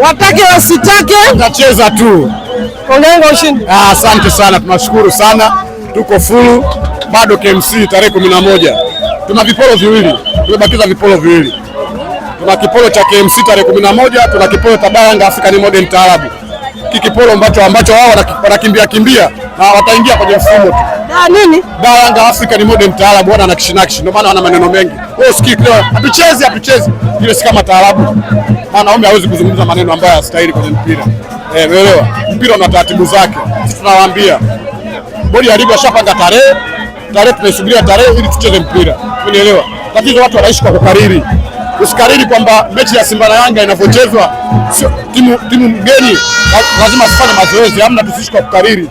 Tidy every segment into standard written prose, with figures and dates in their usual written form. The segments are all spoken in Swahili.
Watake wasitake tutacheza tu. Ongenga ushindi. Asante sana, tunashukuru sana. Tuko full bado KMC tarehe 11. Tuna vipolo viwili. Tumebakiza vipolo viwili. Tuna kipolo cha KMC tarehe 11, tuna kipolo cha Yanga African Modern Taarabu. Kipolo ambacho wao wanakimbia na wataingia kwenye mfumo tu. Nini? Yanga African Modern Taarabu wana nakishinakshi. Ndio maana wana maneno mengi. Wewe usikii leo hatuchezi. Ile si kama taarabu. Mwanaume hawezi kuzungumza maneno ambayo hayastahili kwenye mpira. Umeelewa? Mpira una taratibu zake. Sisi tunawaambia bodi ya ligi washapanga tarehe tunaisubiria tarehe ili tucheze mpira. Umeelewa? Tatizo watu wanaishi kwa kukariri. Usikariri kwamba mechi ya Simba na Yanga inavyochezwa sio timu mgeni lazima tufanye mazoezi. Hamna, tusishi kwa kukariri.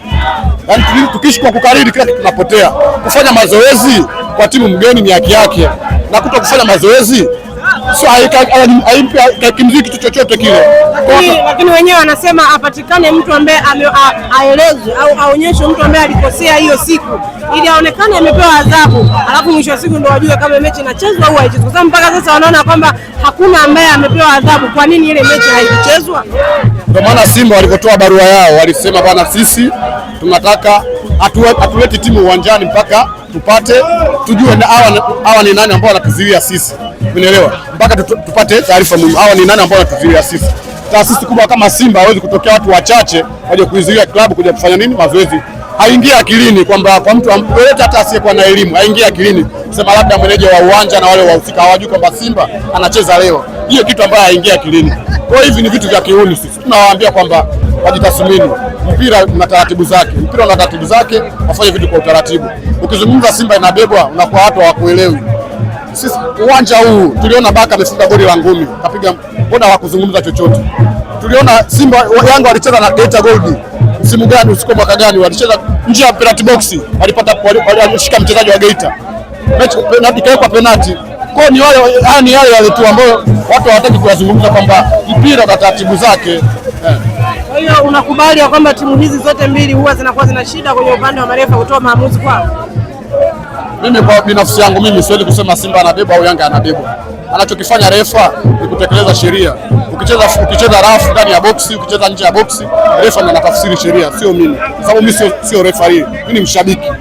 Yaani tukishi kwa kukariri kila kitu tunapotea. Kufanya mazoezi kwa timu mgeni ni haki yake. Na kuto kufanya mazoezi sio haimpi kimziki kitu chochote kile. Lakini wenyewe wanasema apatikane mtu ambaye aelezwe au aonyeshwe mtu ambaye alikosea hiyo siku ili aonekane amepewa adhabu, alafu mwisho wa siku ndio wajue kama mechi inachezwa au haichezwi. Kwa sababu mpaka sasa wanaona kwamba hakuna ambaye amepewa adhabu. Kwa nini ile mechi haichezwa? Ndio maana Simba walipotoa barua yao walisema bwana, sisi tunataka atuleti timu uwanjani mpaka tupate tujue hawa ni nani ambao wanatuzuia sisi. Umeelewa? Mpaka tupate taarifa muhimu. Hawa ni nani ambao wanatuzuia sisi. Taasisi kubwa kama Simba hawezi kutokea watu wachache waje kuizuia klabu kuja kufanya nini mazoezi. Haingia akilini kwamba kwa mtu yote hata asiyekuwa na elimu, haingia akilini sema labda meneja wa uwanja na wale wahusika hawajui kwamba Simba anacheza leo. Hiyo kitu ambayo haingia akilini. Kwa hivi ni vitu vya kiuni sisi. Tunawaambia kwamba wajitathmini. Mpira una taratibu zake, wafanye vitu kwa utaratibu. Ukizungumza Simba inabebwa unakuwa watu hawakuelewi. Sisi uwanja huu tuliona Baka amefunga goli la ngumi, kapiga mbona hawakuzungumza chochote. Tuliona Simba Yanga walicheza na Geita Gold. Msimu gani usiku mwaka gani walicheza nje ya penalty box, walishika mchezaji wa Geita. Mechi penalty ikawekwa penalty. Kwa ni wale tu ambao watu hawataki kuyazungumza kwamba mpira na taratibu zake. Kwa hiyo unakubali kwamba timu hizi zote mbili huwa zinakuwa zina shida kwenye upande wa marefa kutoa maamuzi kwao? Mimi kwa binafsi yangu mimi siwezi kusema Simba anabeba au Yanga anabeba. Anachokifanya refa ni kutekeleza sheria. Ukicheza rafu ndani ya boksi, ukicheza nje ya boksi, refa ndiye anatafsiri sheria, sio mimi. Sababu mimi sio refa hii. Mimi ni mshabiki.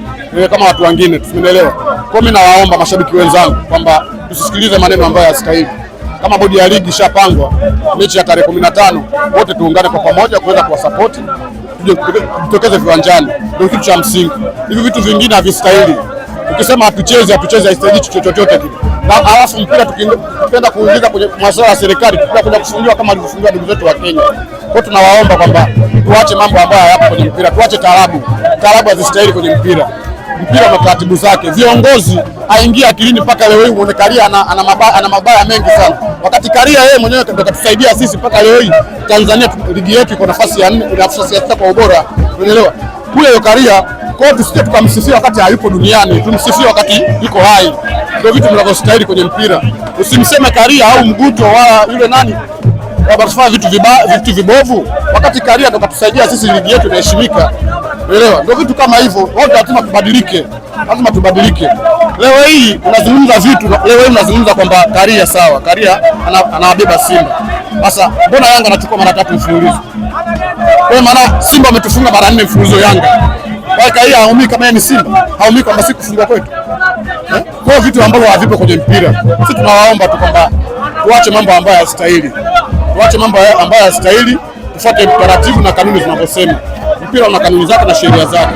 Kama watu wengine, tumeelewa. Kwa mimi nawaomba mashabiki wenzangu kwamba tusisikilize maneno ambayo hayastahili. Kama bodi ya ligi ishapangwa mechi ya tarehe 15, wote tuungane kwa pamoja kuweza kuwasupport, tutokeze viwanjani. Ndio kitu cha msingi. Hivi vitu vingine havistahili. Ukisema hatucheze haistahili chochote kile. Na alafu mpira tukienda kuingiza kwenye masuala ya serikali tutakuja kufungiwa kama walivyofungiwa ndugu zetu wa Kenya. Kwa tunawaomba kwamba tuache mambo ambayo hayapo kwenye mpira, tuache taarabu. Taarabu hazistahili kwenye mpira. Mpira una taratibu zake. Viongozi aingia akilini mpaka leo hii muone Karia ana mabaya mengi sana. Wakati Karia yeye mwenyewe ndio katusaidia sisi mpaka leo hii Tanzania ligi yetu iko nafasi ya 4, nafasi ya 6 kwa ubora. Unaelewa? Kule Karia kwa hiyo tusije tukamsifia wakati hayupo duniani, tumsifie wakati yuko hai. Ndio vitu vinavyostahili kwenye mpira. Usimseme Karia au Mguto wala yule nani wanafanya vitu vibovu wakati Karia ndo katusaidia sisi ligi yetu inaheshimika. Unaelewa? Ndio vitu kama hivyo. Wote lazima tubadilike. Leo hii unazungumza kwamba Karia sawa. Karia anawabeba Simba. Sasa mbona Yanga anachukua mara 3 mfululizo? Kwa maana Simba ametufunga mara 4 mfululizo Yanga. Kwa Karia haumii kama yeye ni Simba. Haumii kwamba si kufunga kwetu. Kwa vitu ambavyo havipo kwenye mpira. Sisi tunawaomba tu kwamba tuache mambo ambayo hayastahili. Tufuate taratibu na kanuni zinavyosema. Mpira una kanuni zake na sheria zake.